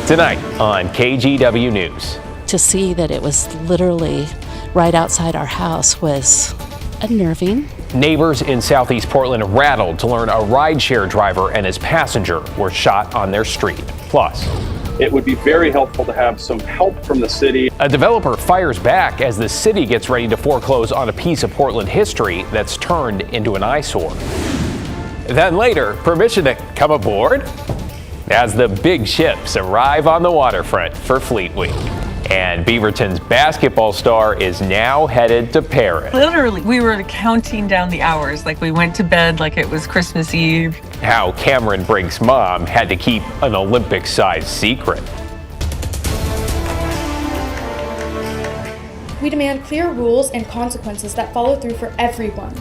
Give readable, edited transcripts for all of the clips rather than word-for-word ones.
Tonight on KGW News. To see that it was literally right outside our house was unnerving. Neighbors in Southeast Portland rattled to learn a rideshare driver and his passenger were shot on their street. Plus, it would be very helpful to have some help from the city. A developer fires back as the city gets ready to foreclose on a piece of Portland history that's turned into an eyesore. Then later, permission to come aboard as the big ships arrive on the waterfront for Fleet Week. And Beaverton's basketball star is now headed to Paris. Literally, we were counting down the hours, like we went to bed like it was Christmas Eve. How Cameron Brink's mom had to keep an Olympic-sized secret. We demand clear rules and consequences that follow through for everyone.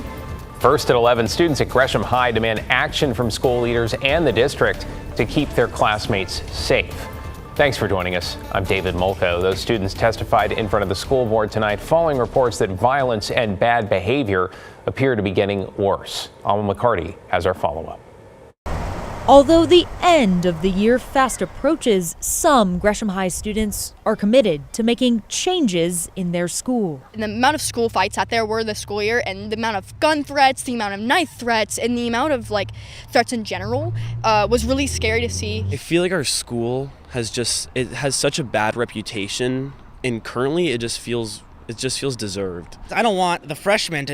First at 11, students at Gresham High demand action from school leaders and the district to keep their classmates safe. Thanks for joining us. I'm David Molko. Those students testified in front of the school board tonight following reports that violence and bad behavior appear to be getting worse. Alma McCarty has our follow-up. Although the end of the year fast approaches, some Gresham High students are committed to making changes in their school. And the amount of school fights out there were this school year, and the amount of gun threats, the amount of knife threats, and the amount of threats in general was really scary to see. I feel like our school has such a bad reputation, and currently it just feels deserved. I don't want the freshmen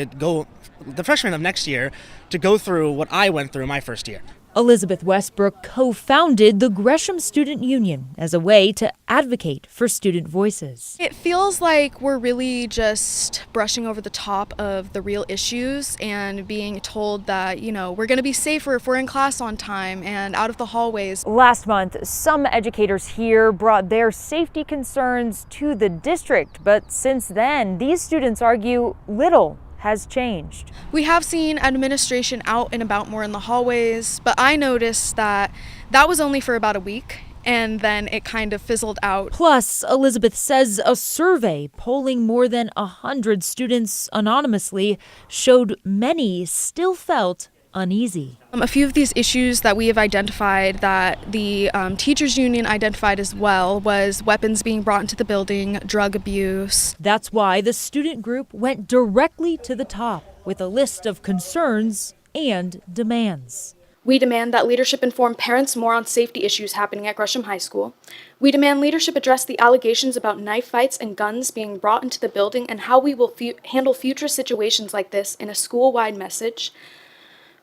of next year to go through what I went through my first year. Elizabeth Westbrook co-founded the Gresham Student Union as a way to advocate for student voices. It feels like we're really just brushing over the top of the real issues and being told that, we're going to be safer if we're in class on time and out of the hallways. Last month, some educators here brought their safety concerns to the district, but since then, these students argue little has changed. We have seen administration out and about more in the hallways, but I noticed that was only for about a week, and then it kind of fizzled out. Plus, Elizabeth says a survey polling more than 100 students anonymously showed many still felt uneasy. A few of these issues that we have identified that the teachers union identified as well was weapons being brought into the building, drug abuse. That's why the student group went directly to the top with a list of concerns and demands. We demand that leadership inform parents more on safety issues happening at Gresham High School. We demand leadership address the allegations about knife fights and guns being brought into the building and how we will handle future situations like this in a school-wide message.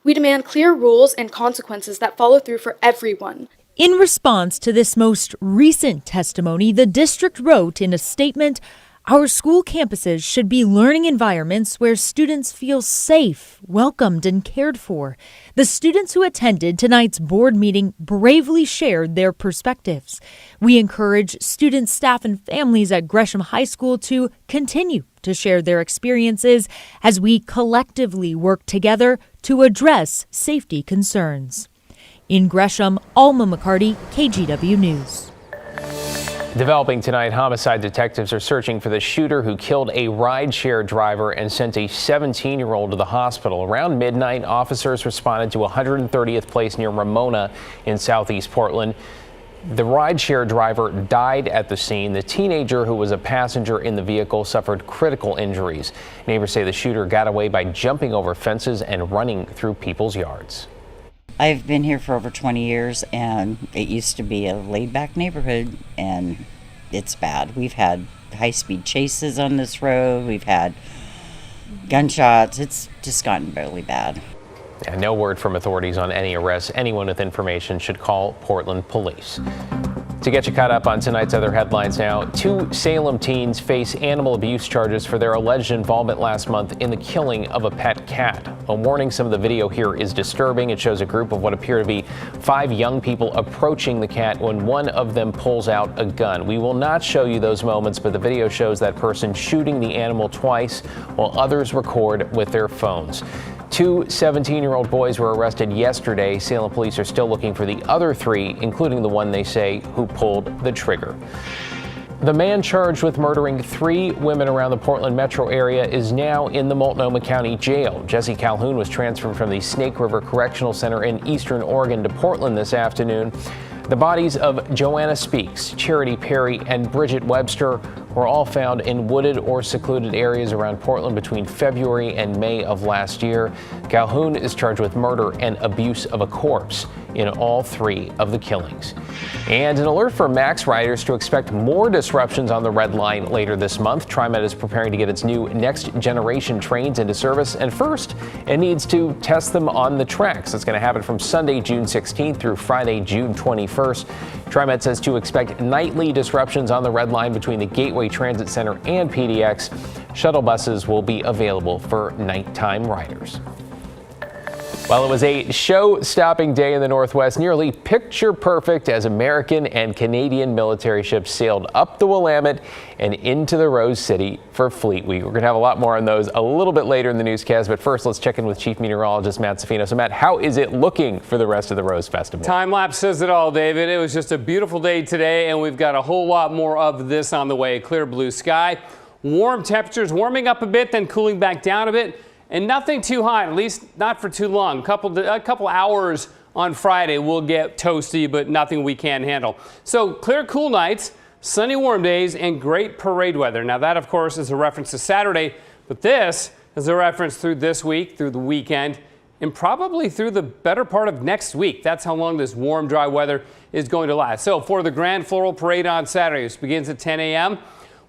We demand clear rules and consequences that follow through for everyone. In response to this most recent testimony, the district wrote in a statement, "Our school campuses should be learning environments where students feel safe, welcomed, and cared for." The students who attended tonight's board meeting bravely shared their perspectives. We encourage students, staff, and families at Gresham High School to continue to share their experiences as we collectively work together to address safety concerns. In Gresham, Alma McCarty, KGW News. Developing tonight, homicide detectives are searching for the shooter who killed a rideshare driver and sent a 17-year-old to the hospital. Around midnight, officers responded to 130th Place near Ramona in Southeast Portland. The rideshare driver died at the scene. The teenager who was a passenger in the vehicle suffered critical injuries. Neighbors say the shooter got away by jumping over fences and running through people's yards. I've been here for over 20 years, and it used to be a laid-back neighborhood, and it's bad. We've had high-speed chases on this road. We've had gunshots. It's just gotten really bad. And no word from authorities on any arrests. Anyone with information should call Portland Police. To get you caught up on tonight's other headlines now, 2 Salem teens face animal abuse charges for their alleged involvement last month in the killing of a pet cat. A warning, some of the video here is disturbing. It shows a group of what appear to be 5 young people approaching the cat when one of them pulls out a gun. We will not show you those moments, but the video shows that person shooting the animal twice while others record with their phones. 2 17-year-old boys were arrested yesterday. Salem police are still looking for the other 3, including the one they say who pulled the trigger. The man charged with murdering 3 women around the Portland metro area is now in the Multnomah County Jail. Jesse Calhoun was transferred from the Snake River Correctional Center in Eastern Oregon to Portland this afternoon. The bodies of Joanna Speaks, Charity Perry, and Bridget Webster were all found in wooded or secluded areas around Portland between February and May of last year. Calhoun is charged with murder and abuse of a corpse in all 3 of the killings. And an alert for MAX riders to expect more disruptions on the Red Line later this month. TriMet is preparing to get its new next generation trains into service, and first it needs to test them on the tracks. It's going to happen from Sunday, June 16th through Friday, June 21st. TriMet says to expect nightly disruptions on the Red Line between the Gateway Transit Center and PDX. Shuttle buses will be available for nighttime riders. Well, it was a show-stopping day in the Northwest, nearly picture-perfect as American and Canadian military ships sailed up the Willamette and into the Rose City for Fleet Week. We're going to have a lot more on those a little bit later in the newscast, but first let's check in with Chief Meteorologist Matt Safino. So Matt, how is it looking for the rest of the Rose Festival? Time lapse says it all, David. It was just a beautiful day today, and we've got a whole lot more of this on the way. Clear blue sky, warm temperatures, warming up a bit, then cooling back down a bit. And nothing too hot, at least not for too long. A couple hours on Friday will get toasty, but nothing we can't handle. So clear, cool nights, sunny, warm days, and great parade weather. Now that, of course, is a reference to Saturday, but this is a reference through this week, through the weekend, and probably through the better part of next week. That's how long this warm, dry weather is going to last. So for the Grand Floral Parade on Saturday, which begins at 10 a.m.,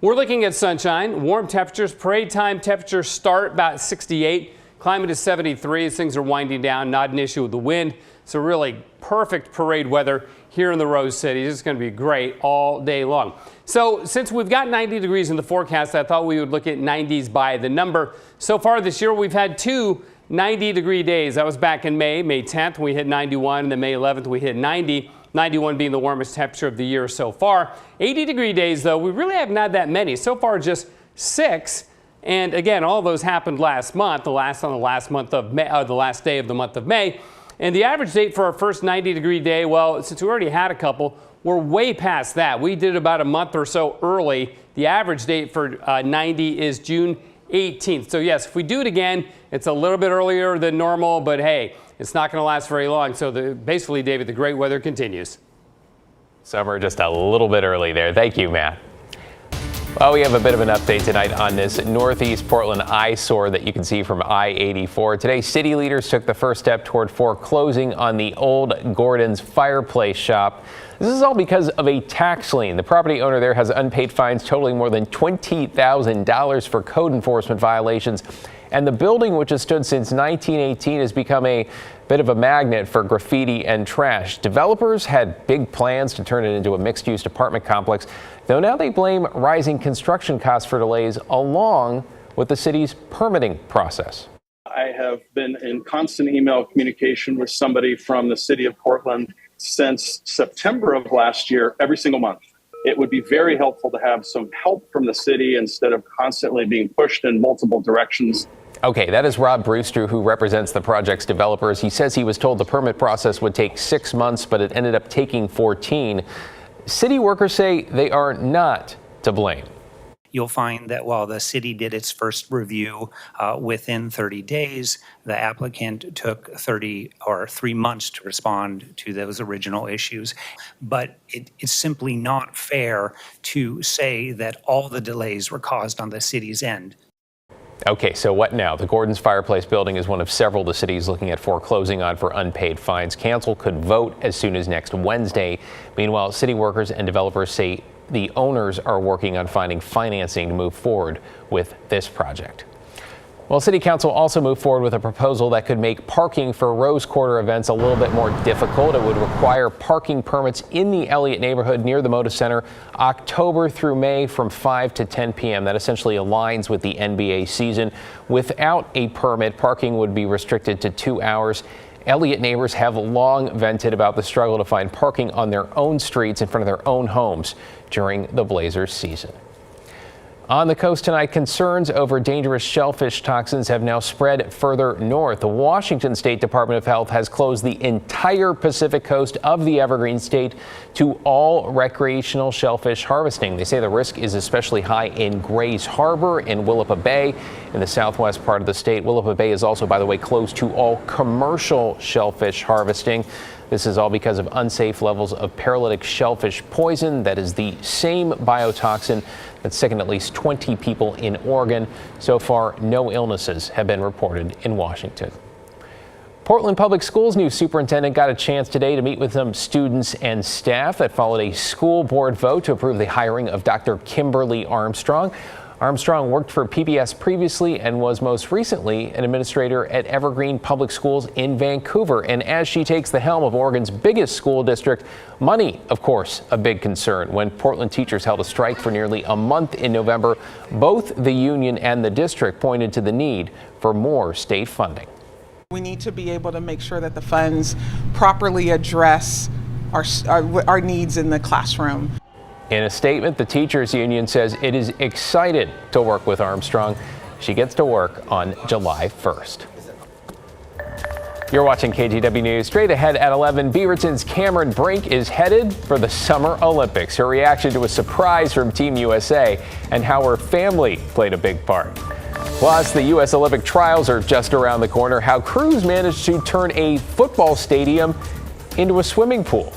we're looking at sunshine, warm temperatures. Parade time temperatures start about 68. Climate is 73 as things are winding down. Not an issue with the wind. So really perfect parade weather here in the Rose City. It's going to be great all day long. So since we've got 90 degrees in the forecast, I thought we would look at 90s by the number. So far this year, we've had 2 90-degree days. That was back in May 10th, we hit 91, and then May 11th, we hit 90. 91 being the warmest temperature of the year so far. 80-degree days, though, we really haven't had that many. So far, just 6. And again, all those happened last month, the last day of the month of May. And the average date for our first 90-degree day, well, since we already had a couple, we're way past that. We did about a month or so early. The average date for 90 is June 18th. So yes, if we do it again, it's a little bit earlier than normal, but hey, it's not going to last very long. So basically, David, the great weather continues. Summer just a little bit early there. Thank you, Matt. Well, we have a bit of an update tonight on this Northeast Portland eyesore that you can see from I-84. Today, city leaders took the first step toward foreclosing on the old Gordon's fireplace shop. This is all because of a tax lien. The property owner there has unpaid fines totaling more than $20,000 for code enforcement violations. And the building, which has stood since 1918, has become a bit of a magnet for graffiti and trash. Developers had big plans to turn it into a mixed-use apartment complex, though now they blame rising construction costs for delays along with the city's permitting process. I have been in constant email communication with somebody from the city of Portland since September of last year, every single month. It would be very helpful to have some help from the city instead of constantly being pushed in multiple directions. Okay, that is Rob Brewster, who represents the project's developers. He says he was told the permit process would take 6 months, but it ended up taking 14. City workers say they are not to blame. You'll find that while the city did its first review within 30 days, the applicant took 3 months to respond to those original issues. But it's simply not fair to say that all the delays were caused on the city's end. Okay, so what now? The Gordon's Fireplace building is one of several the city is looking at foreclosing on for unpaid fines. Council could vote as soon as next Wednesday. Meanwhile, city workers and developers say the owners are working on finding financing to move forward with this project. Well, City Council also moved forward with a proposal that could make parking for Rose Quarter events a little bit more difficult. It would require parking permits in the Elliott neighborhood near the Moda Center October through May from 5 to 10 p.m. That essentially aligns with the NBA season. Without a permit, parking would be restricted to 2 hours. Elliott neighbors have long vented about the struggle to find parking on their own streets in front of their own homes during the Blazers season. On the coast tonight, concerns over dangerous shellfish toxins have now spread further north. The Washington State Department of Health has closed the entire Pacific coast of the Evergreen State to all recreational shellfish harvesting. They say the risk is especially high in Grays Harbor and Willapa Bay in the southwest part of the state. Willapa Bay is also, by the way, closed to all commercial shellfish harvesting. This is all because of unsafe levels of paralytic shellfish poison. That is the same biotoxin that sickened at least 20 people in Oregon. So far, no illnesses have been reported in Washington. Portland Public Schools' new superintendent got a chance today to meet with some students and staff. That followed a school board vote to approve the hiring of Dr. Kimberly Armstrong. Armstrong worked for PBS previously and was most recently an administrator at Evergreen Public Schools in Vancouver. And as she takes the helm of Oregon's biggest school district, money, of course, a big concern. When Portland teachers held a strike for nearly a month in November, both the union and the district pointed to the need for more state funding. We need to be able to make sure that the funds properly address our needs in the classroom. In a statement, the teachers union says it is excited to work with Armstrong. She gets to work on July 1st. You're watching KGW News. Straight ahead at 11, Beaverton's Cameron Brink is headed for the Summer Olympics. Her reaction to a surprise from Team USA and how her family played a big part. Plus, the U.S. Olympic trials are just around the corner. How crews managed to turn a football stadium into a swimming pool.